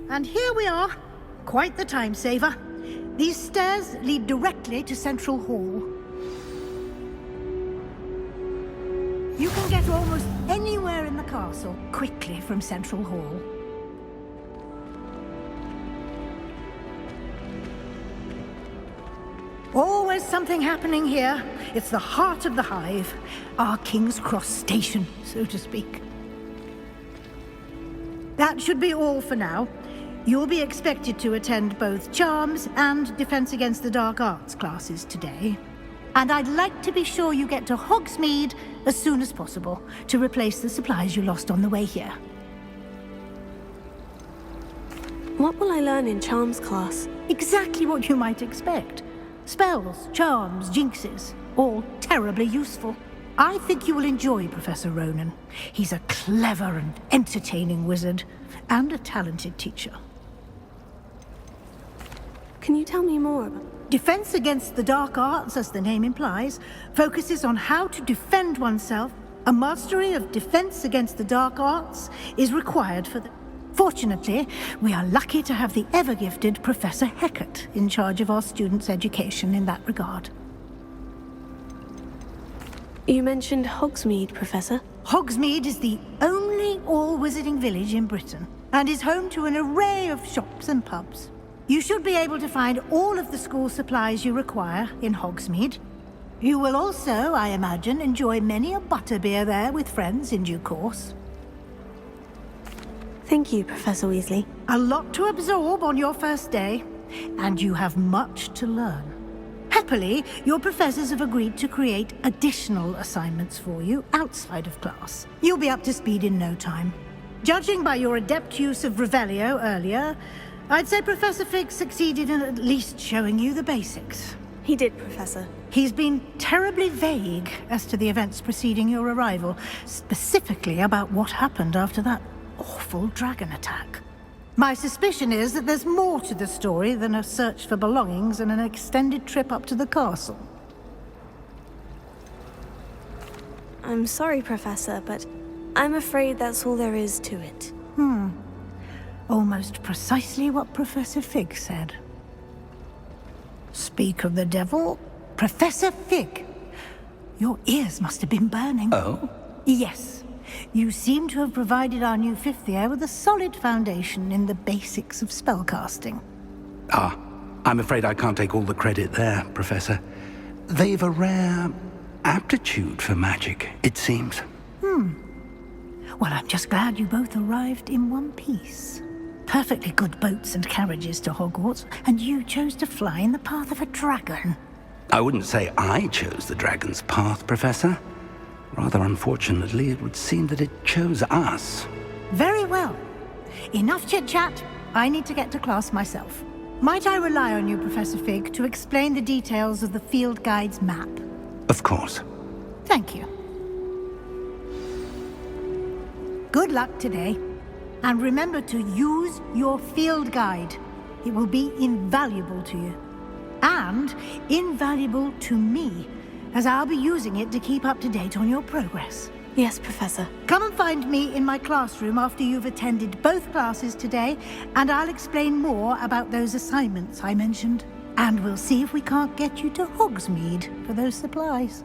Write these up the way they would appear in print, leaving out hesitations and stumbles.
And here we are. Quite the time saver. These stairs lead directly to Central Hall. You can get almost anywhere in the castle quickly from Central Hall. Always something happening here. It's the heart of the hive. Our King's Cross station, so to speak. That should be all for now. You'll be expected to attend both Charms and Defense Against the Dark Arts classes today. And I'd like to be sure you get to Hogsmeade as soon as possible to replace the supplies you lost on the way here. What will I learn in Charms class? Exactly what you might expect. Spells, charms, jinxes, all terribly useful. I think you will enjoy Professor Ronan. He's a clever and entertaining wizard, and a talented teacher. Can you tell me more about... Defense Against the Dark Arts, as the name implies, focuses on how to defend oneself. A mastery of Defense Against the Dark Arts is required for the... Fortunately, we are lucky to have the ever-gifted Professor Hecat in charge of our students' education in that regard. You mentioned Hogsmeade, Professor. Hogsmeade is the only all-wizarding village in Britain, and is home to an array of shops and pubs. You should be able to find all of the school supplies you require in Hogsmeade. You will also, I imagine, enjoy many a butterbeer there with friends in due course. Thank you, Professor Weasley. A lot to absorb on your first day, and you have much to learn. Happily, your professors have agreed to create additional assignments for you outside of class. You'll be up to speed in no time. Judging by your adept use of Revelio earlier, I'd say Professor Fig succeeded in at least showing you the basics. He did, Professor. He's been terribly vague as to the events preceding your arrival, specifically about what happened after that awful dragon attack. My suspicion is that there's more to the story than a search for belongings and an extended trip up to the castle. I'm sorry, Professor, but I'm afraid that's all there is to it. Almost precisely what Professor Fig said. Speak of the devil, Professor Fig. Your ears must have been burning. Oh? Yes. You seem to have provided our new fifth year with a solid foundation in the basics of spellcasting. Ah, I'm afraid I can't take all the credit there, Professor. They've a rare aptitude for magic, it seems. Well, I'm just glad you both arrived in one piece. Perfectly good boats and carriages to Hogwarts, and you chose to fly in the path of a dragon. I wouldn't say I chose the dragon's path, Professor. Rather unfortunately, it would seem that it chose us. Very well. Enough chit-chat. I need to get to class myself. Might I rely on you, Professor Fig, to explain the details of the field guide's map? Of course. Thank you. Good luck today. And remember to use your field guide. It will be invaluable to you. And invaluable to me, as I'll be using it to keep up to date on your progress. Yes, Professor. Come and find me in my classroom after you've attended both classes today, and I'll explain more about those assignments I mentioned. And we'll see if we can't get you to Hogsmeade for those supplies.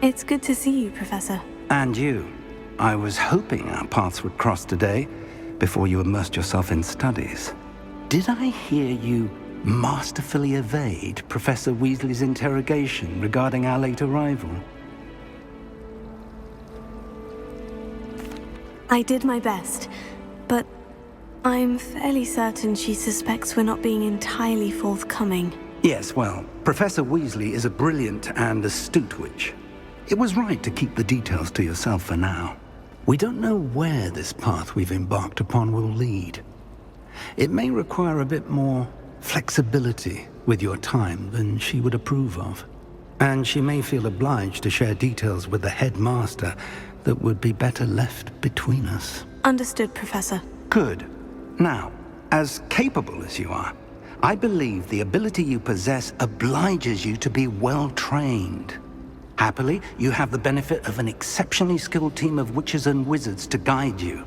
It's good to see you, Professor. And you. I was hoping our paths would cross today, before you immersed yourself in studies. Did I hear you masterfully evade Professor Weasley's interrogation regarding our late arrival? I did my best, but I'm fairly certain she suspects we're not being entirely forthcoming. Yes, well, Professor Weasley is a brilliant and astute witch. It was right to keep the details to yourself for now. We don't know where this path we've embarked upon will lead. It may require a bit more flexibility with your time than she would approve of. And she may feel obliged to share details with the headmaster that would be better left between us. Understood, Professor. Good. Now, as capable as you are, I believe the ability you possess obliges you to be well-trained. Happily, you have the benefit of an exceptionally skilled team of witches and wizards to guide you.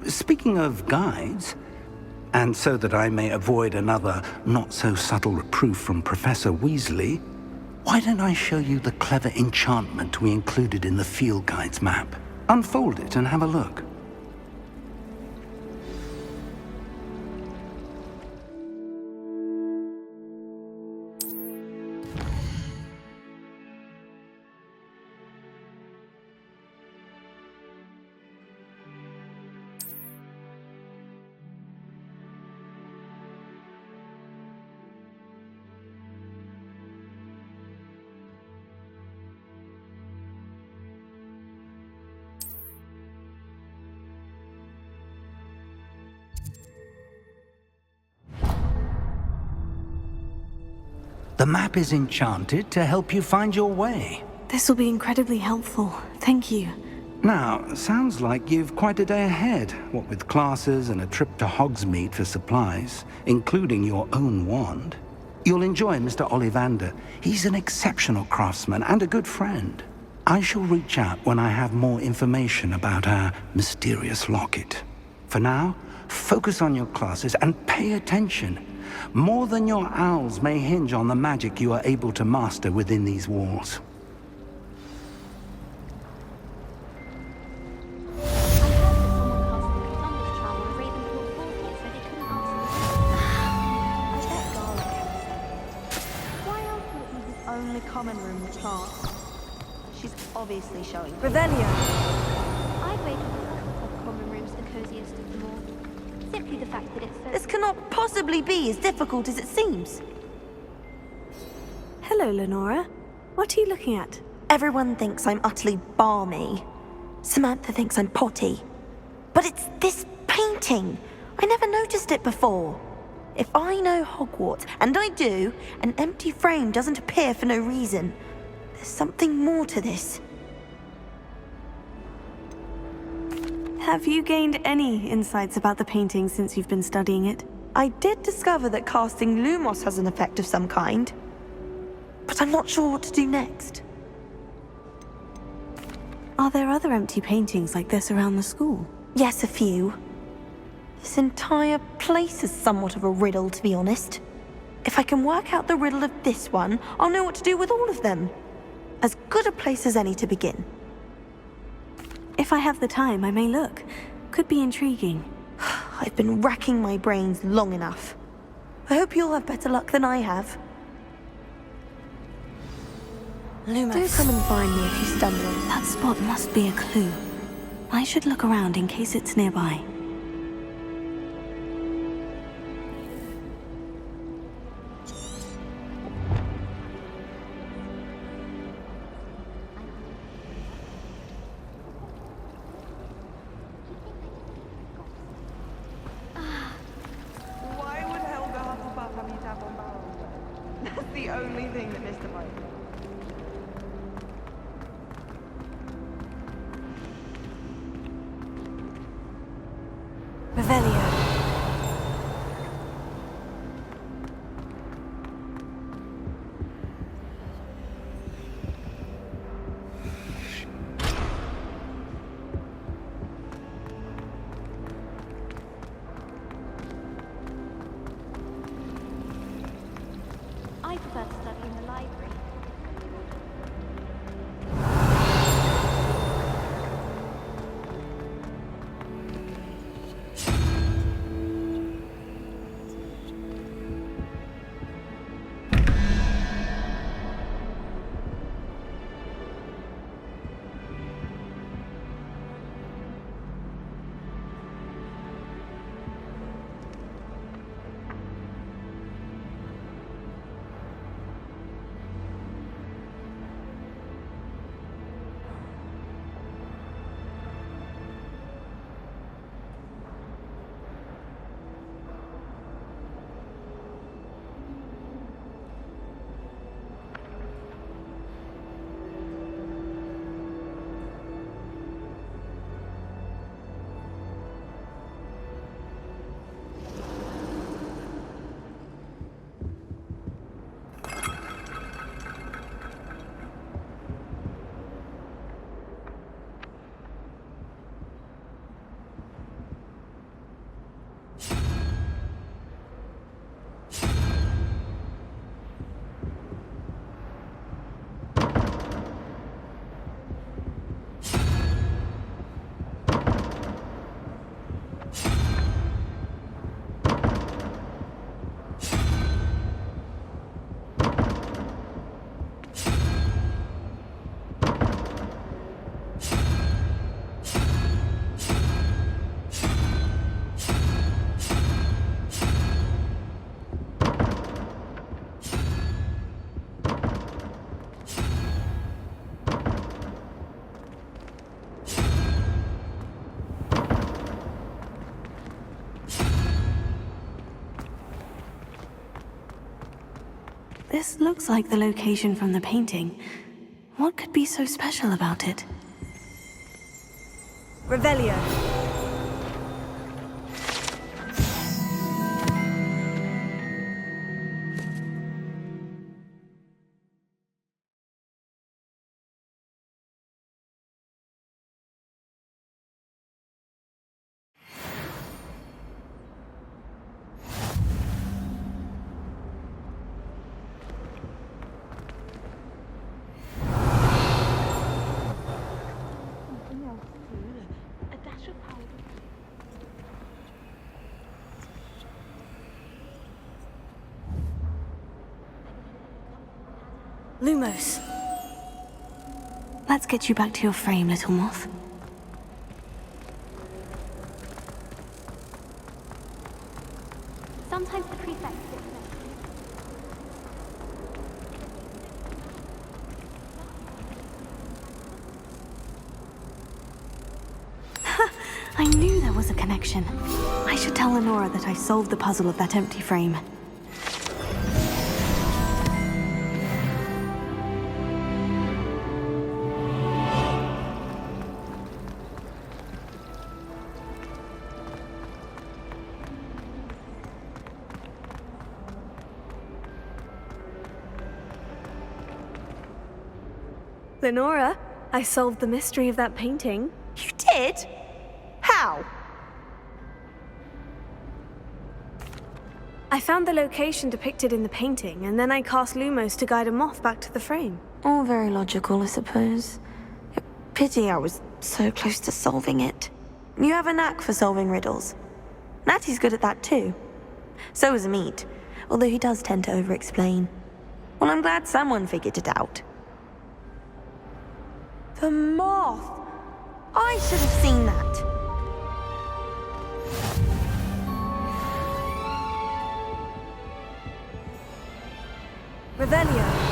Speaking of guides, and so that I may avoid another not-so-subtle reproof from Professor Weasley, why don't I show you the clever enchantment we included in the field guide's map? Unfold it and have a look. The map is enchanted to help you find your way. This will be incredibly helpful. Thank you. Now, sounds like you've quite a day ahead, what with classes and a trip to Hogsmeade for supplies, including your own wand. You'll enjoy Mr. Ollivander. He's an exceptional craftsman and a good friend. I shall reach out when I have more information about our mysterious locket. For now, focus on your classes and pay attention. More than your owls may hinge on the magic you are able to master within these walls. Only common room with class. She's obviously showing. Revelio! I'd rate of common rooms the coziest of them all. Simply the fact that it's so... This cannot possibly be as difficult as it seems. Hello, Lenora. What are you looking at? Everyone thinks I'm utterly balmy. Samantha thinks I'm potty. But it's this painting. I never noticed it before. If I know Hogwarts, and I do, an empty frame doesn't appear for no reason. There's something more to this. Have you gained any insights about the painting since you've been studying it? I did discover that casting Lumos has an effect of some kind. But I'm not sure what to do next. Are there other empty paintings like this around the school? Yes, a few. This entire place is somewhat of a riddle, to be honest. If I can work out the riddle of this one, I'll know what to do with all of them. As good a place as any to begin. If I have the time, I may look. Could be intriguing. I've been racking my brains long enough. I hope you'll have better luck than I have. Lumos. Do come and find me if you stumble. That spot must be a clue. I should look around in case it's nearby. Why would Helga Hufflepuff have you tap on barrel? That's the only thing that mystifies me. I prefer to study in the library. This looks like the location from the painting. What could be so special about it? Revelio. Lumos. Let's get you back to your frame, little moth. Sometimes the prefect sits I knew there was a connection. I should tell Lenora that I solved the puzzle of that empty frame. Lenora, I solved the mystery of that painting. You did? How? I found the location depicted in the painting, and then I cast Lumos to guide a moth back to the frame. All very logical, I suppose. Pity I was so close to solving it. You have a knack for solving riddles. Natty's good at that too. So is Amit, although he does tend to over-explain. Well, I'm glad someone figured it out. The moth! I should have seen that. Revelio.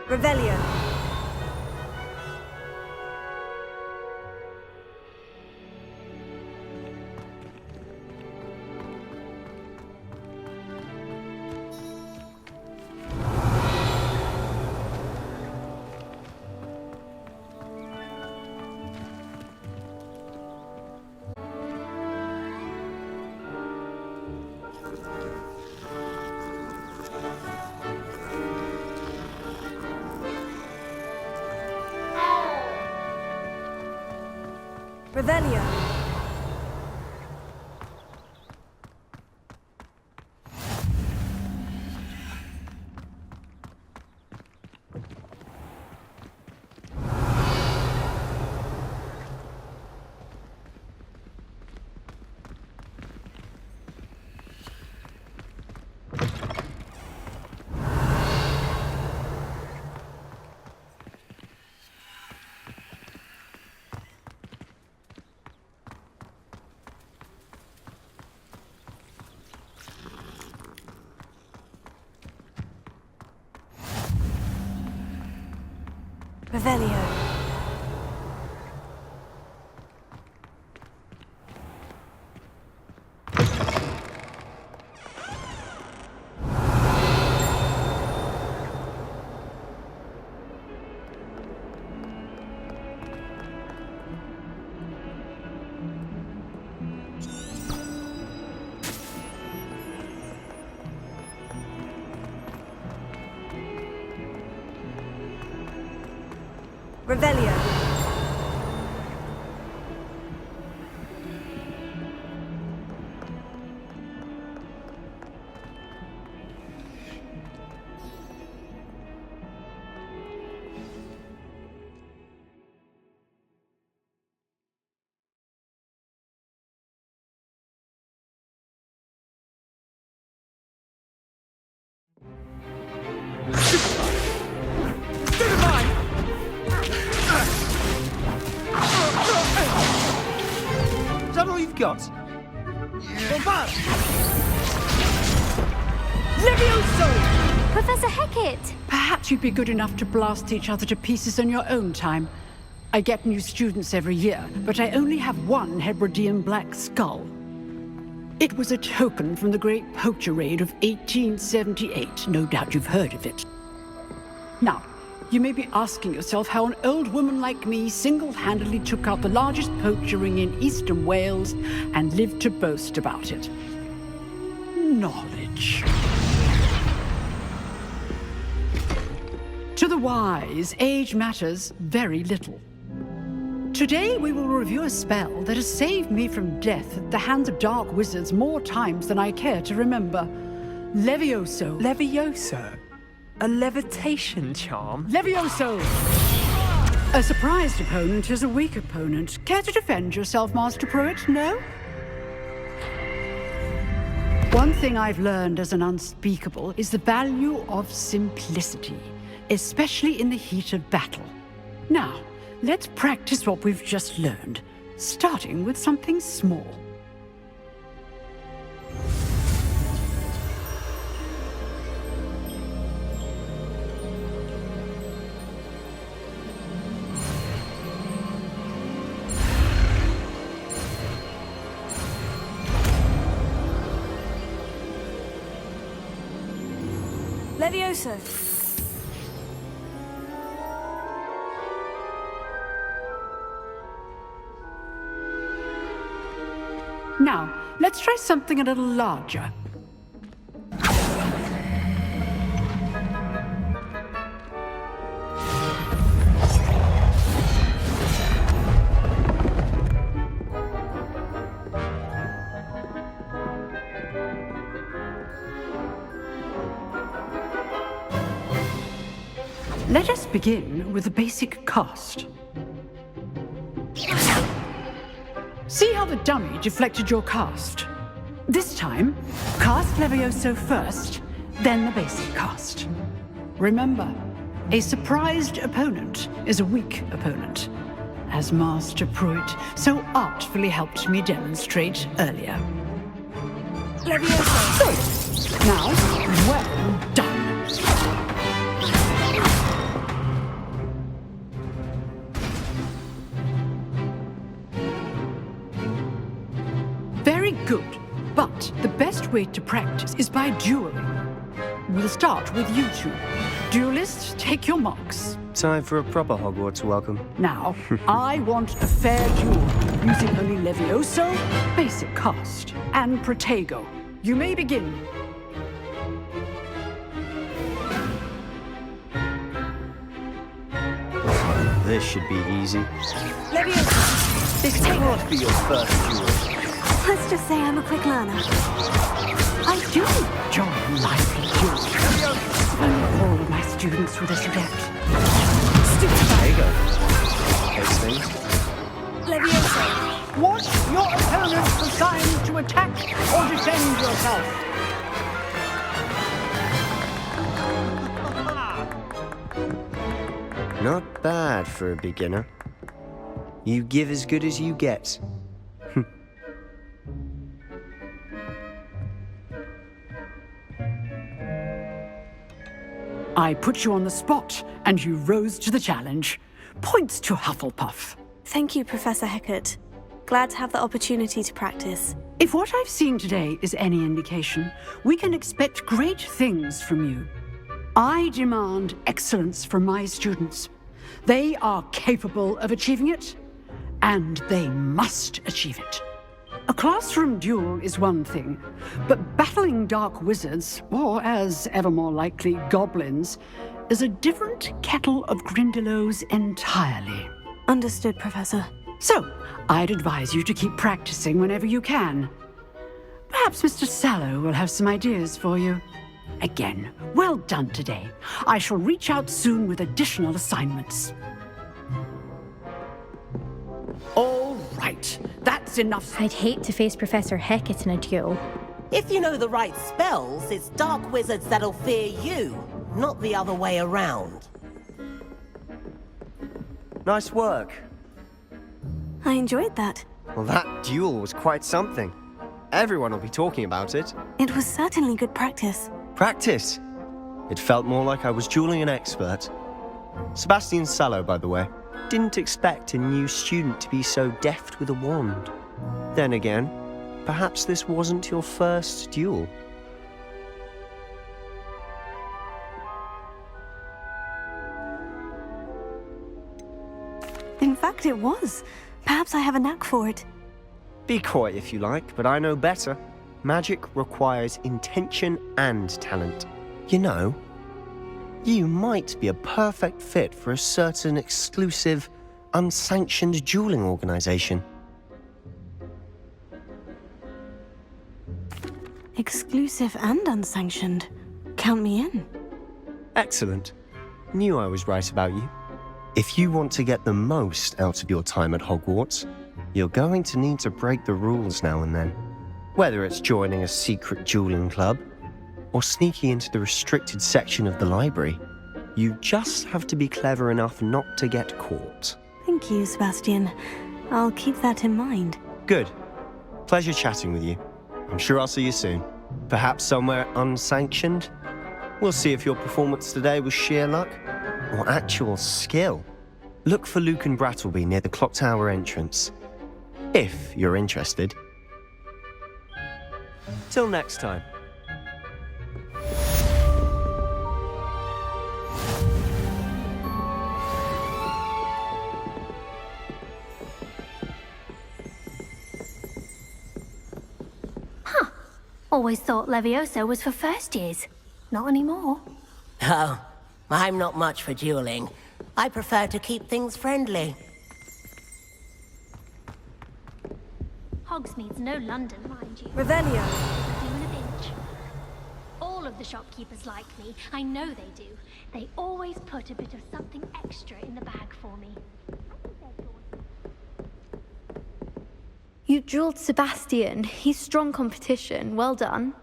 Revelio. Revelio. Revelio. Revelio. Is that all you've got? Bombard! Levioso! Professor Hecat! Perhaps you'd be good enough to blast each other to pieces in your own time. I get new students every year, but I only have one Hebridean black skull. It was a token from the Great Poacher Raid of 1878. No doubt you've heard of it. Now, you may be asking yourself how an old woman like me single-handedly took out the largest poacher ring in eastern Wales and lived to boast about it. Knowledge. To the wise, age matters very little. Today we will review a spell that has saved me from death at the hands of dark wizards more times than I care to remember. Levioso. Levioso? A levitation charm? Levioso! A surprised opponent is a weak opponent. Care to defend yourself, Master Pruitt? No? One thing I've learned as an unspeakable is the value of simplicity, especially in the heat of battle. Now, let's practice what we've just learned, starting with something small. Levioso. Now, let's try something a little larger. Let us begin with the basic cast. See how the dummy deflected your cast? This time, cast Levioso first, then the basic cast. Remember, a surprised opponent is a weak opponent, as Master Pruitt so artfully helped me demonstrate earlier. Levioso. Good. Now, well done. way to practice is by dueling. We'll start with you two. Duelists, take your marks. Time for a proper Hogwarts welcome. Now, I want a fair duel, using only Levioso, basic cast, and Protego. You may begin. This should be easy. Leviosa! This can't be your first duel. Let's just say I'm a quick learner. I do enjoy lively duels. If only all of my students were this adept. There you go. Those things. Leviosa! Watch your opponent's assigned to attack or defend yourself. Not bad for a beginner. You give as good as you get. I put you on the spot, and you rose to the challenge. Points to Hufflepuff. Thank you, Professor Hecat. Glad to have the opportunity to practice. If what I've seen today is any indication, we can expect great things from you. I demand excellence from my students. They are capable of achieving it, and they must achieve it. A classroom duel is one thing, but battling dark wizards, or as ever more likely, goblins, is a different kettle of Grindylows entirely. Understood, Professor. So, I'd advise you to keep practicing whenever you can. Perhaps Mr. Sallow will have some ideas for you. Again, well done today. I shall reach out soon with additional assignments. All right, that's enough. I'd hate to face Professor Hecat in a duel. If you know the right spells, it's dark wizards that'll fear you, not the other way around. Nice work. I enjoyed that. Well, that duel was quite something. Everyone will be talking about it. It was certainly good practice. Practice. It felt more like I was dueling an expert. Sebastian Sallow, by the way. Didn't expect a new student to be so deft with a wand. Then again, perhaps this wasn't your first duel. In fact, it was. Perhaps I have a knack for it. Be coy if you like, but I know better. Magic requires intention and talent. You know, you might be a perfect fit for a certain exclusive, unsanctioned dueling organization. Exclusive and unsanctioned. Count me in. Excellent. Knew I was right about you. If you want to get the most out of your time at Hogwarts, you're going to need to break the rules now and then. Whether it's joining a secret dueling club, or sneaking into the restricted section of the library, you just have to be clever enough not to get caught. Thank you, Sebastian. I'll keep that in mind. Good. Pleasure chatting with you. I'm sure I'll see you soon. Perhaps somewhere unsanctioned? We'll see if your performance today was sheer luck or actual skill. Look for Luke and Brattleby near the clock tower entrance. If you're interested. Till next time. Always thought Levioso was for first years. Not anymore. Oh, I'm not much for dueling. I prefer to keep things friendly. Hogsmeade's no London, mind you. Revelio. Do in a pinch. All of the shopkeepers like me. I know they do. They always put a bit of something extra in the bag for me. You dueled Sebastian. He's strong competition. Well done.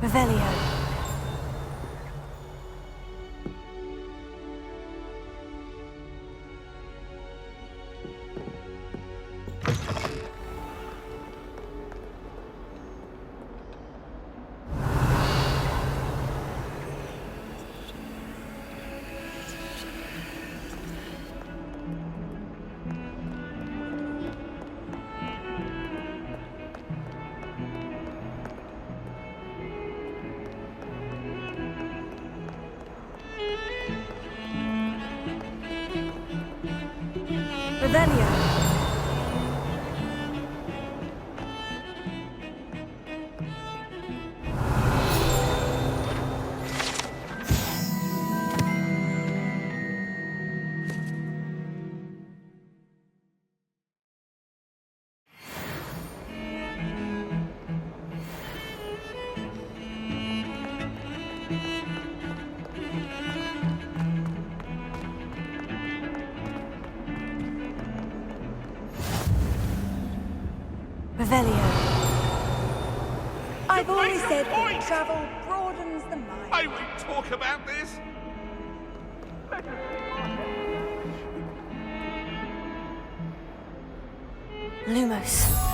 Revelio. Revelio. Revelio. I've always said that travel broadens the mind. I won't talk about this. Lumos.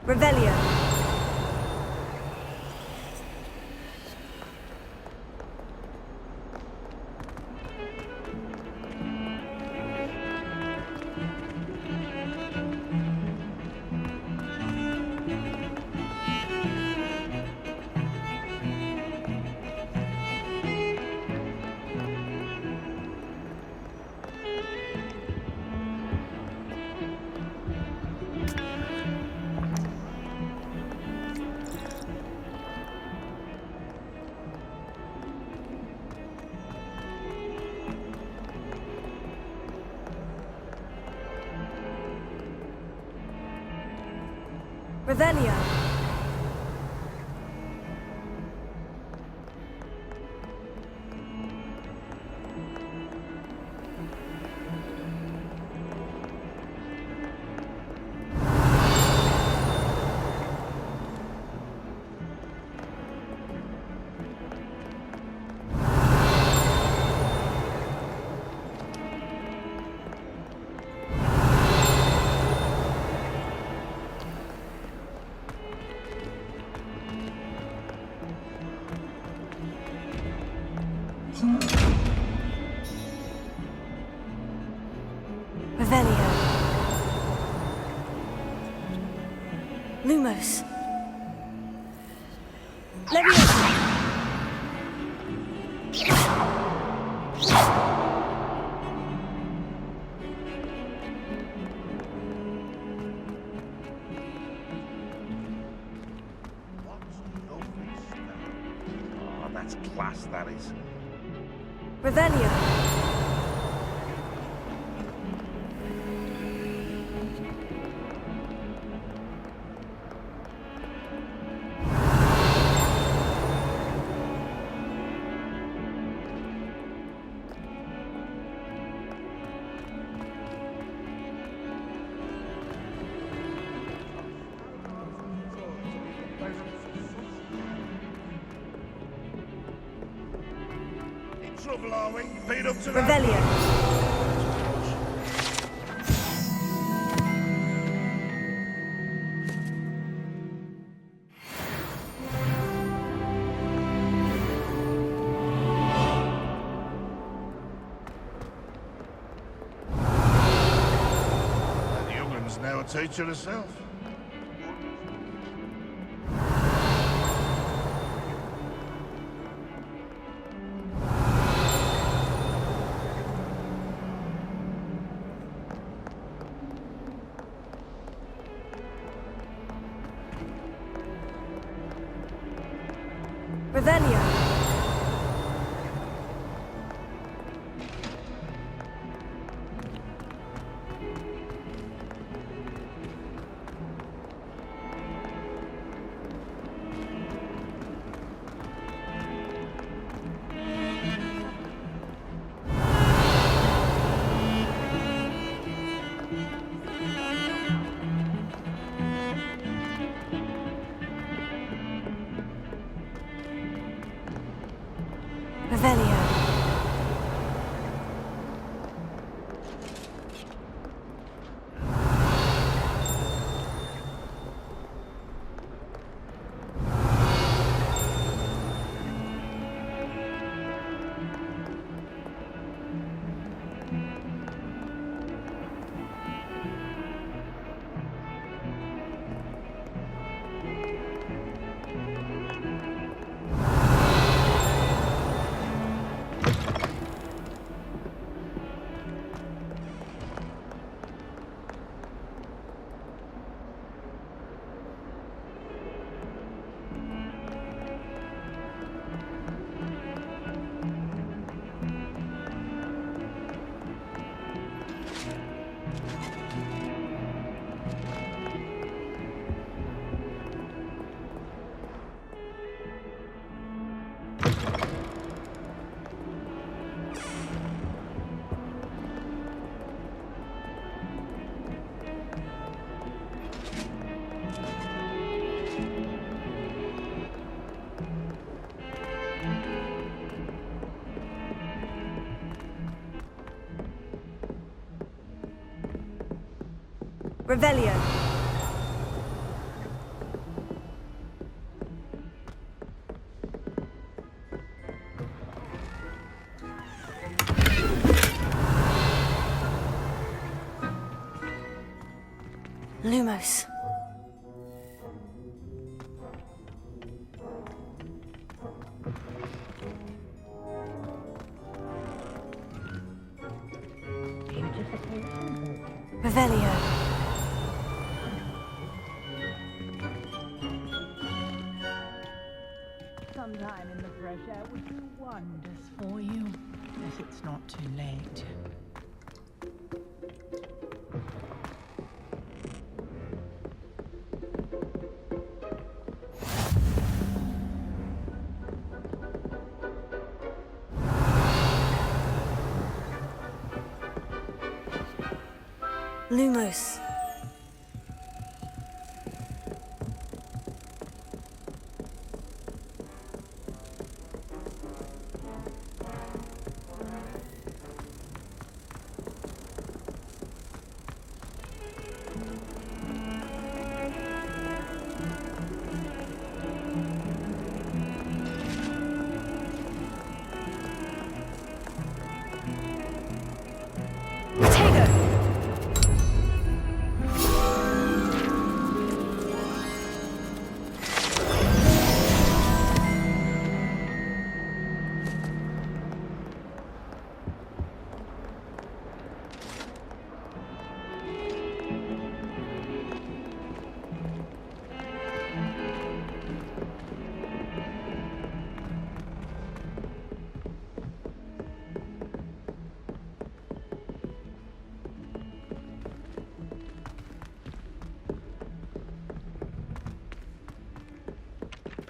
Revelio. Revelio. Revelio. Lumos. Leviosa. That's class, that is. Revelio. Trouble, are we? Beat up to that. Revelio. That young'un's now a teacher herself. Revelio. Revelio. Revelio. Lumos. Revelio. Sometime in the fresh air would do wonders for you, if it's not too late. Lumos.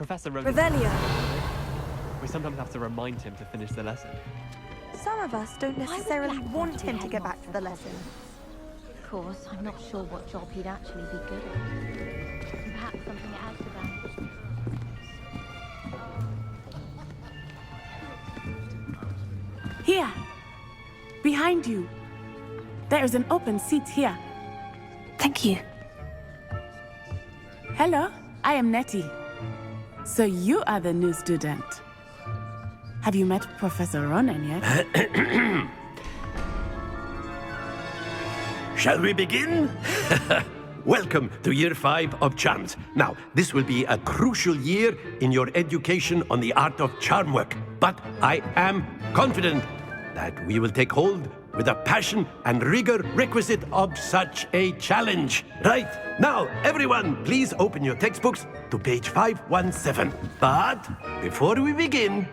Professor Revelio. We sometimes have to remind him to finish the lesson. Some of us don't necessarily want him to get back to the lesson. Of course, I'm not sure what job he'd actually be good at. Perhaps something at Azkaban. Here! Behind you! There is an open seat here. Thank you. Hello, I am Nettie. So you are the new student. Have you met Professor Ronan yet? Shall we begin? Welcome to Year 5 of Charms. Now, this will be a crucial year in your education on the art of charm work. But I am confident that we will take hold with the passion and rigor requisite of such a challenge. Right, now, everyone, please open your textbooks to page 517. But before we begin,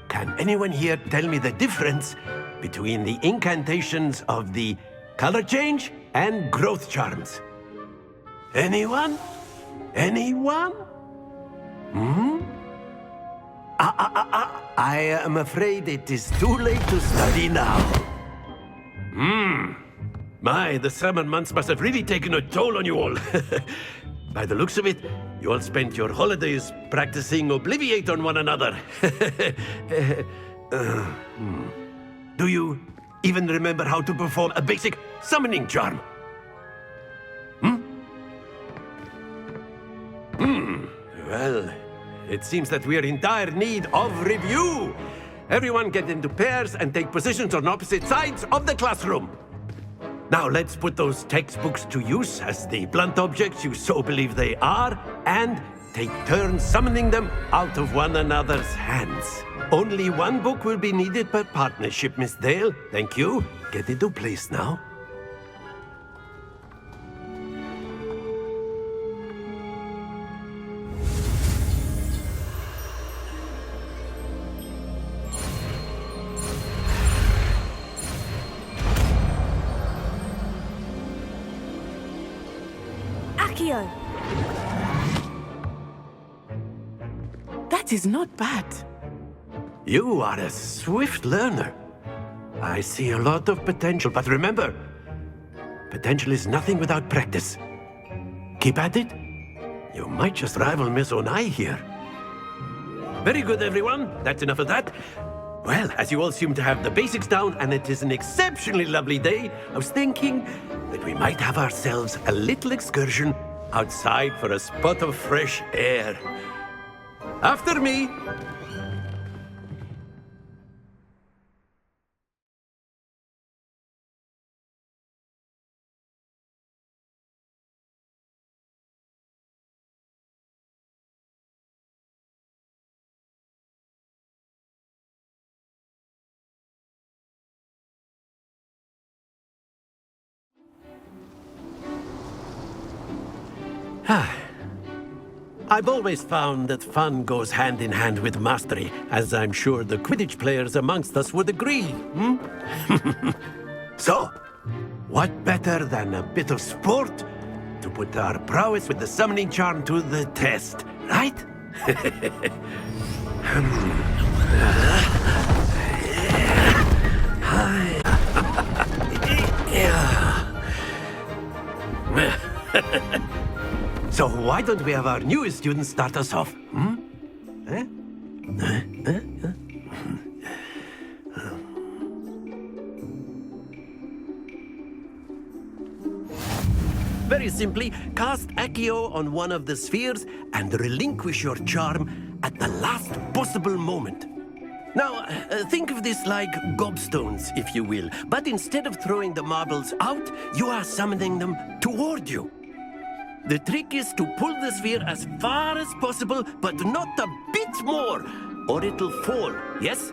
can anyone here tell me the difference between the incantations of the color change and growth charms? Anyone? Anyone? I am afraid it is too late to study now. My, the summer months must have really taken a toll on you all. By the looks of it, you all spent your holidays practicing Obliviate on one another. Do you even remember how to perform a basic summoning charm? Well, it seems that we are in dire need of review. Everyone get into pairs and take positions on opposite sides of the classroom. Now let's put those textbooks to use as the blunt objects you so believe they are, and take turns summoning them out of one another's hands. Only one book will be needed per partnership, Miss Dale. Thank you. Get into place now. Accio! That is not bad. You are a swift learner. I see a lot of potential, but remember, potential is nothing without practice. Keep at it. You might just rival Miss Onai here. Very good, everyone. That's enough of that. Well, as you all seem to have the basics down, and it is an exceptionally lovely day, I was thinking that we might have ourselves a little excursion outside for a spot of fresh air. After me. I've always found that fun goes hand in hand with mastery, as I'm sure the Quidditch players amongst us would agree. So, what better than a bit of sport to put our prowess with the summoning charm to the test, right? So why don't we have our newest student start us off? Very simply, cast Accio on one of the spheres and relinquish your charm at the last possible moment. Now, think of this like gobstones, if you will, but instead of throwing the marbles out, you are summoning them toward you. The trick is to pull the sphere as far as possible, but not a bit more, or it'll fall, yes?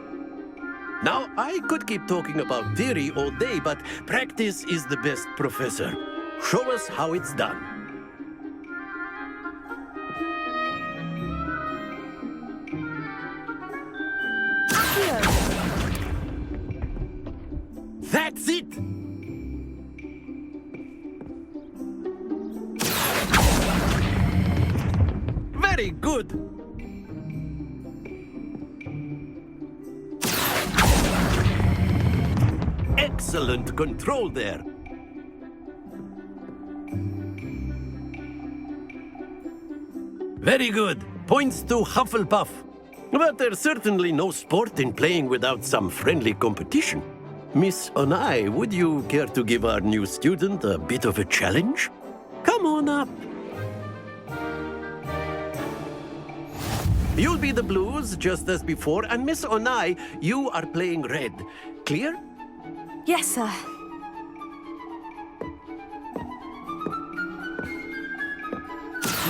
Now, I could keep talking about theory all day, but practice is the best professor. Show us how it's done. That's it! Very good! Excellent control there. Very good. Points to Hufflepuff. But there's certainly no sport in playing without some friendly competition. Miss Onai, would you care to give our new student a bit of a challenge? Come on up. You'll be the blues, just as before, and Miss Onai, you are playing red. Clear? Yes, sir.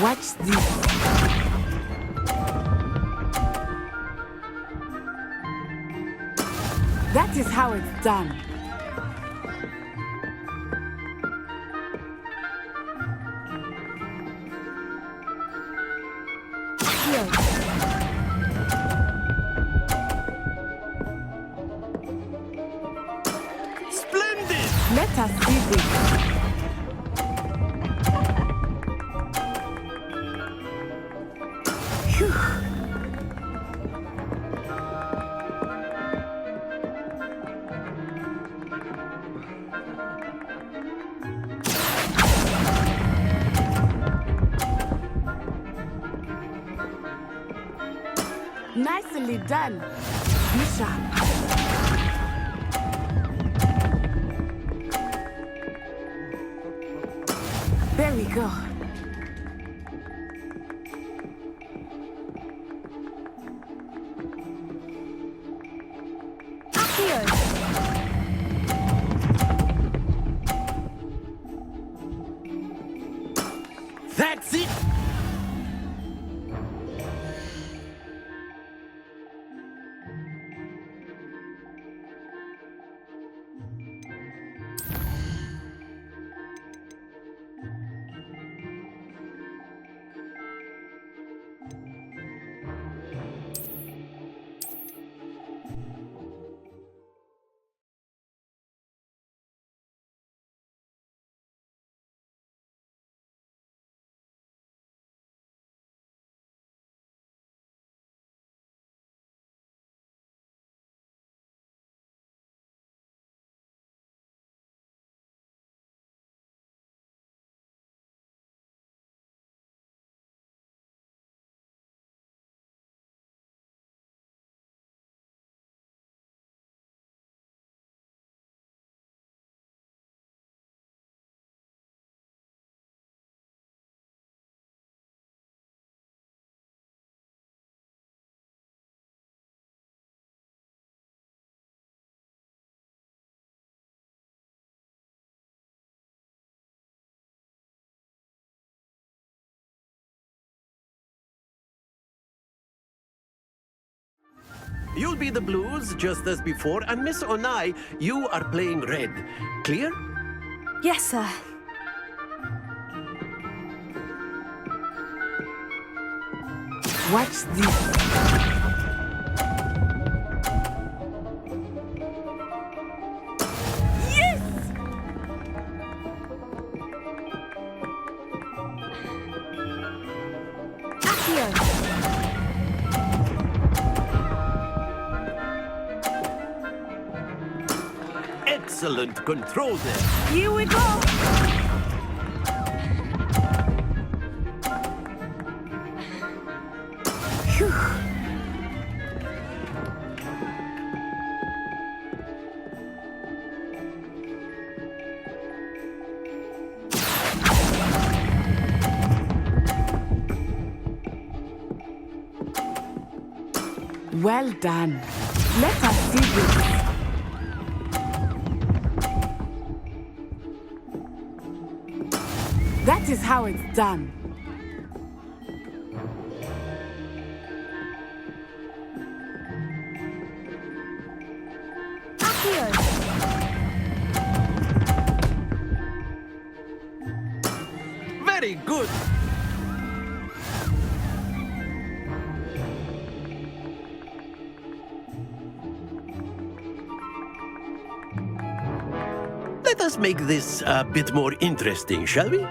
Watch this. That is how it's done. Splendid! Let us see this. Nicely done. Be sharp. There we go. That's it! You'll be the blues, just as before, and Miss Onai, you are playing red. Clear? Yes, sir. Watch this. Excellent control there. Here we go. Well done. Let us see this. That is how it's done. Very good. Let us make this a bit more interesting, shall we?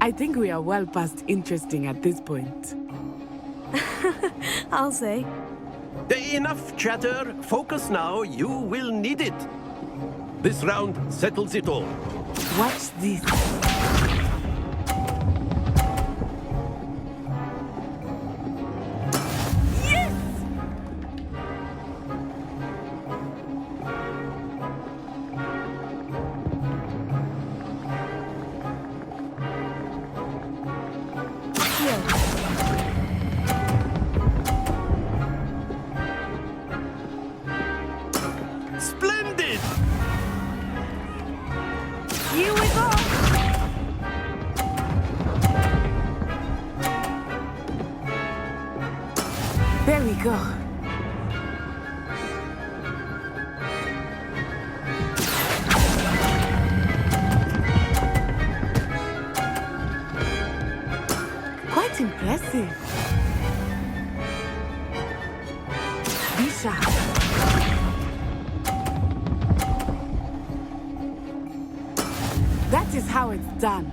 I I think we are well past interesting at this point. I'll say. Enough chatter. Focus now. You will need it. This round settles it all. Watch this. Splendid! Here we go! There we go. Quite impressive. Be sharp. That is how it's done.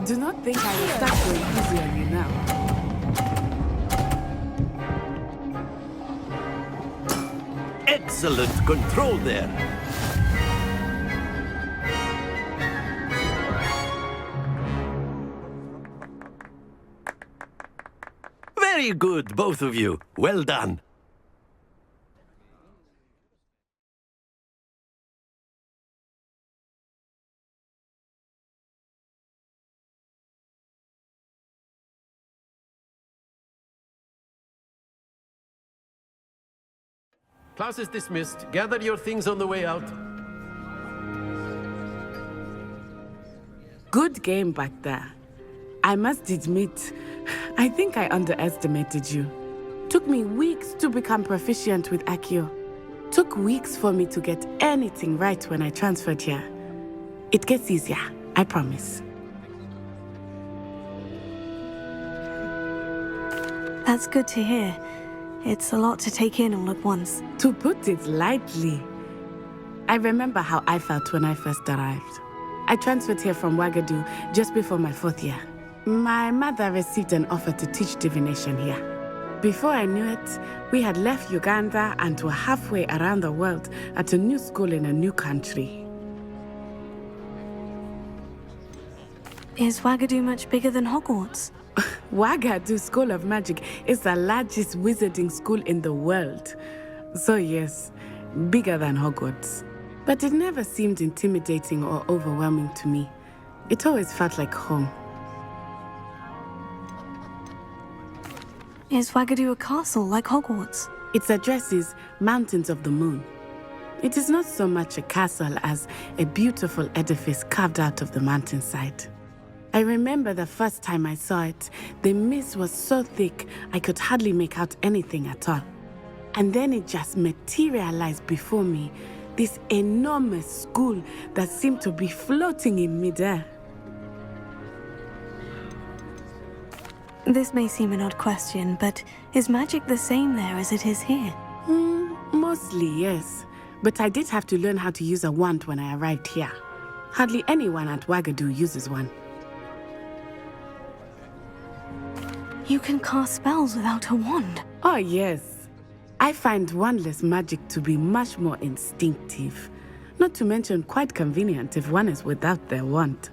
Do not think I will start going easy on you now. Excellent control there. Very good, both of you. Well done. Class is dismissed. Gather your things on the way out. Good game back there. I must admit, I think I underestimated you. Took me weeks to become proficient with Accio. Took weeks for me to get anything right when I transferred here. It gets easier, I promise. That's good to hear. It's a lot to take in all at once. To put it lightly, I remember how I felt when I first arrived. I transferred here from Ouagadougou just before my 4th year. My mother received an offer to teach divination here. Before I knew it, we had left Uganda and were halfway around the world at a new school in a new country. Is Ouagadougou much bigger than Hogwarts? Ouagadougou School of Magic is the largest wizarding school in the world. So yes, bigger than Hogwarts. But it never seemed intimidating or overwhelming to me. It always felt like home. Is Ouagadougou a castle like Hogwarts? Its address is Mountains of the Moon. It is not so much a castle as a beautiful edifice carved out of the mountainside. I remember the first time I saw it, the mist was so thick I could hardly make out anything at all. And then it just materialized before me, this enormous school that seemed to be floating in midair. This may seem an odd question, but is magic the same there as it is here? Mostly, yes. But I did have to learn how to use a wand when I arrived here. Hardly anyone at Ouagadougou uses one. You can cast spells without a wand? Oh, yes. I find wandless magic to be much more instinctive. Not to mention quite convenient if one is without their wand.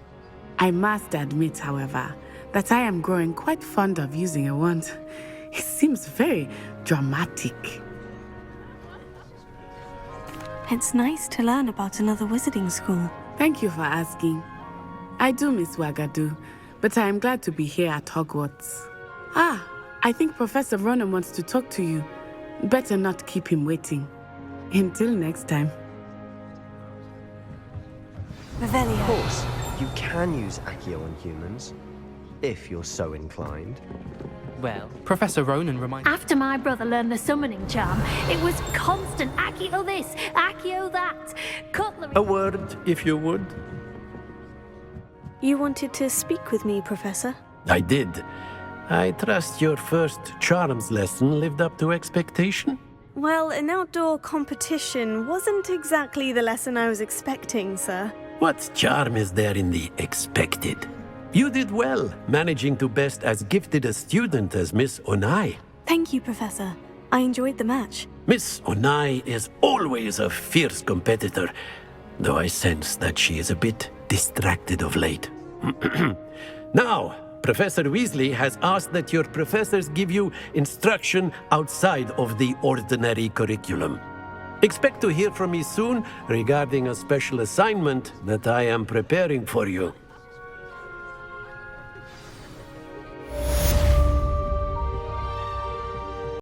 I must admit, however, that I am growing quite fond of using a wand. It seems very dramatic. It's nice to learn about another wizarding school. Thank you for asking. I do miss Ouagadougou, but I am glad to be here at Hogwarts. Ah, I think Professor Ronan wants to talk to you. Better not keep him waiting. Until next time. Of course, you can use Accio on humans, if you're so inclined. Well, Professor Ronan reminded... After my brother learned the summoning charm, it was constant Accio this, Accio that, cutlery... A word, if you would. You wanted to speak with me, Professor? I did. I trust your first charms lesson lived up to expectation? Well, an outdoor competition wasn't exactly the lesson I was expecting, sir. What charm is there in the expected? You did well, managing to best as gifted a student as Miss Onai. Thank you, Professor. I enjoyed the match. Miss Onai is always a fierce competitor, though I sense that she is a bit distracted of late. Now, Professor Weasley has asked that your professors give you instruction outside of the ordinary curriculum. Expect to hear from me soon regarding a special assignment that I am preparing for you.